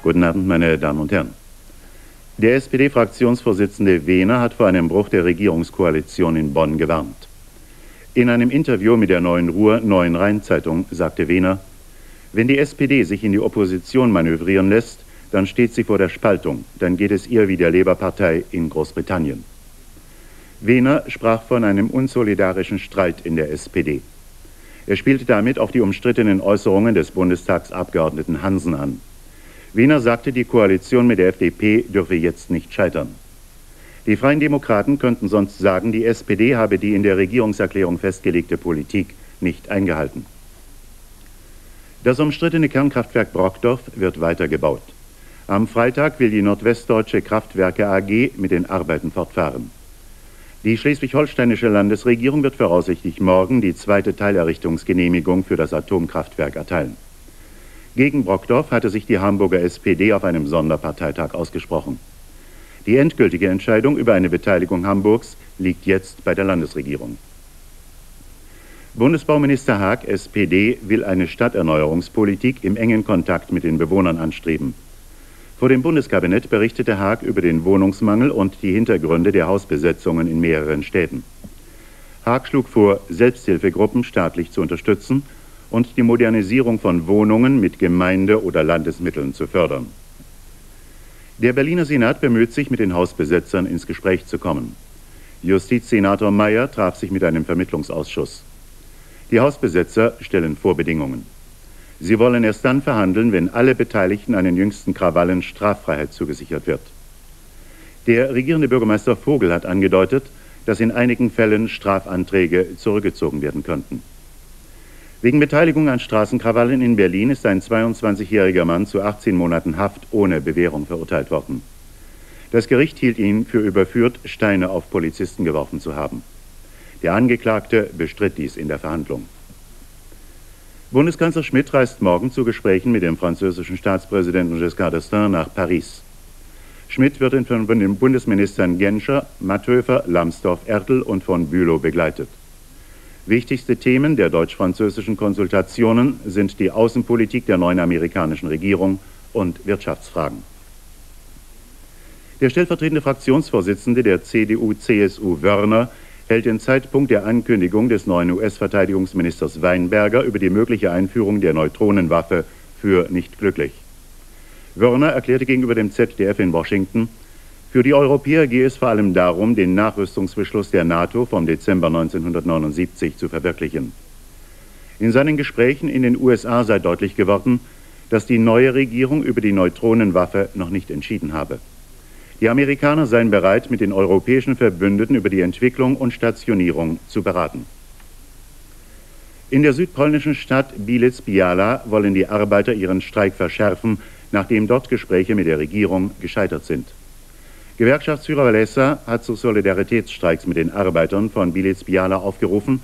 Guten Abend, meine Damen und Herren. Der SPD-Fraktionsvorsitzende Wehner hat vor einem Bruch der Regierungskoalition in Bonn gewarnt. In einem Interview mit der Neuen Ruhr Neuen Rhein-Zeitung sagte Wehner: Wenn die SPD sich in die Opposition manövrieren lässt, dann steht sie vor der Spaltung. Dann geht es ihr wie der Labour-Partei in Großbritannien. Wehner sprach von einem unsolidarischen Streit in der SPD. Er spielte damit auf die umstrittenen Äußerungen des Bundestagsabgeordneten Hansen an. Wehner sagte, die Koalition mit der FDP dürfe jetzt nicht scheitern. Die Freien Demokraten könnten sonst sagen, die SPD habe die in der Regierungserklärung festgelegte Politik nicht eingehalten. Das umstrittene Kernkraftwerk Brokdorf wird weitergebaut. Am Freitag will die Nordwestdeutsche Kraftwerke AG mit den Arbeiten fortfahren. Die schleswig-holsteinische Landesregierung wird voraussichtlich morgen die zweite Teilerrichtungsgenehmigung für das Atomkraftwerk erteilen. Gegen Brokdorf hatte sich die Hamburger SPD auf einem Sonderparteitag ausgesprochen. Die endgültige Entscheidung über eine Beteiligung Hamburgs liegt jetzt bei der Landesregierung. Bundesbauminister Haag, SPD, will eine Stadterneuerungspolitik im engen Kontakt mit den Bewohnern anstreben. Vor dem Bundeskabinett berichtete Haag über den Wohnungsmangel und die Hintergründe der Hausbesetzungen in mehreren Städten. Haag schlug vor, Selbsthilfegruppen staatlich zu unterstützen und die Modernisierung von Wohnungen mit Gemeinde- oder Landesmitteln zu fördern. Der Berliner Senat bemüht sich, mit den Hausbesetzern ins Gespräch zu kommen. Justizsenator Mayer traf sich mit einem Vermittlungsausschuss. Die Hausbesetzer stellen Vorbedingungen. Sie wollen erst dann verhandeln, wenn alle Beteiligten an den jüngsten Krawallen Straffreiheit zugesichert wird. Der regierende Bürgermeister Vogel hat angedeutet, dass in einigen Fällen Strafanträge zurückgezogen werden könnten. Wegen Beteiligung an Straßenkrawallen in Berlin ist ein 22-jähriger Mann zu 18 Monaten Haft ohne Bewährung verurteilt worden. Das Gericht hielt ihn für überführt, Steine auf Polizisten geworfen zu haben. Der Angeklagte bestritt dies in der Verhandlung. Bundeskanzler Schmidt reist morgen zu Gesprächen mit dem französischen Staatspräsidenten Giscard d'Estaing nach Paris. Schmidt wird von den Bundesministern Genscher, Matthöfer, Lambsdorff-Ertl und von Bülow begleitet. Wichtigste Themen der deutsch-französischen Konsultationen sind die Außenpolitik der neuen amerikanischen Regierung und Wirtschaftsfragen. Der stellvertretende Fraktionsvorsitzende der CDU-CSU Wörner hält den Zeitpunkt der Ankündigung des neuen US-Verteidigungsministers Weinberger über die mögliche Einführung der Neutronenwaffe für nicht glücklich. Wörner erklärte gegenüber dem ZDF in Washington: Für die Europäer gehe es vor allem darum, den Nachrüstungsbeschluss der NATO vom Dezember 1979 zu verwirklichen. In seinen Gesprächen in den USA sei deutlich geworden, dass die neue Regierung über die Neutronenwaffe noch nicht entschieden habe. Die Amerikaner seien bereit, mit den europäischen Verbündeten über die Entwicklung und Stationierung zu beraten. In der südpolnischen Stadt Bielec-Biała wollen die Arbeiter ihren Streik verschärfen, nachdem dort Gespräche mit der Regierung gescheitert sind. Gewerkschaftsführer Walesa hat zu Solidaritätsstreiks mit den Arbeitern von Bielec-Biała aufgerufen,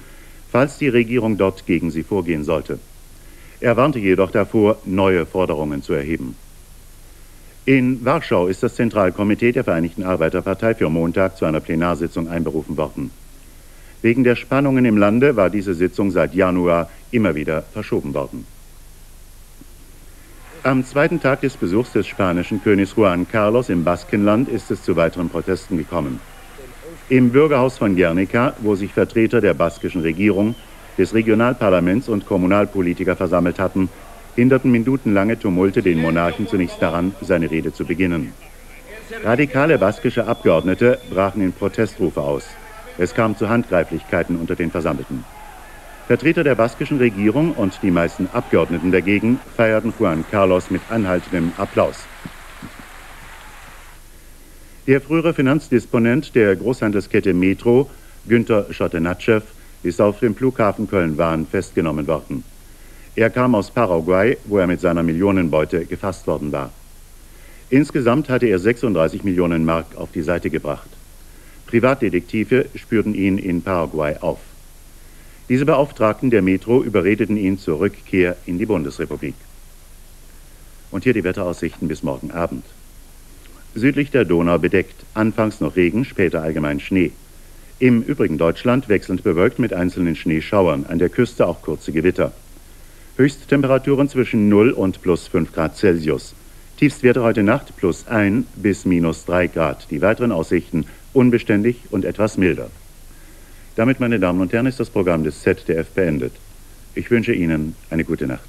falls die Regierung dort gegen sie vorgehen sollte. Er warnte jedoch davor, neue Forderungen zu erheben. In Warschau ist das Zentralkomitee der Vereinigten Arbeiterpartei für Montag zu einer Plenarsitzung einberufen worden. Wegen der Spannungen im Lande war diese Sitzung seit Januar immer wieder verschoben worden. Am zweiten Tag des Besuchs des spanischen Königs Juan Carlos im Baskenland ist es zu weiteren Protesten gekommen. Im Bürgerhaus von Guernica, wo sich Vertreter der baskischen Regierung, des Regionalparlaments und Kommunalpolitiker versammelt hatten, hinderten minutenlange Tumulte den Monarchen zunächst daran, seine Rede zu beginnen. Radikale baskische Abgeordnete brachen in Protestrufe aus. Es kam zu Handgreiflichkeiten unter den Versammelten. Vertreter der baskischen Regierung und die meisten Abgeordneten dagegen feierten Juan Carlos mit anhaltendem Applaus. Der frühere Finanzdisponent der Großhandelskette Metro, Günter Schotenatschew, ist auf dem Flughafen Köln-Wahn festgenommen worden. Er kam aus Paraguay, wo er mit seiner Millionenbeute gefasst worden war. Insgesamt hatte er 36 Millionen Mark auf die Seite gebracht. Privatdetektive spürten ihn in Paraguay auf. Diese Beauftragten der Metro überredeten ihn zur Rückkehr in die Bundesrepublik. Und hier die Wetteraussichten bis morgen Abend. Südlich der Donau bedeckt, anfangs noch Regen, später allgemein Schnee. Im übrigen Deutschland wechselnd bewölkt mit einzelnen Schneeschauern, an der Küste auch kurze Gewitter. Höchsttemperaturen zwischen 0 und plus 5 Grad Celsius. Tiefstwerte heute Nacht +1 bis -3 Grad. Die weiteren Aussichten unbeständig und etwas milder. Damit, meine Damen und Herren, ist das Programm des ZDF beendet. Ich wünsche Ihnen eine gute Nacht.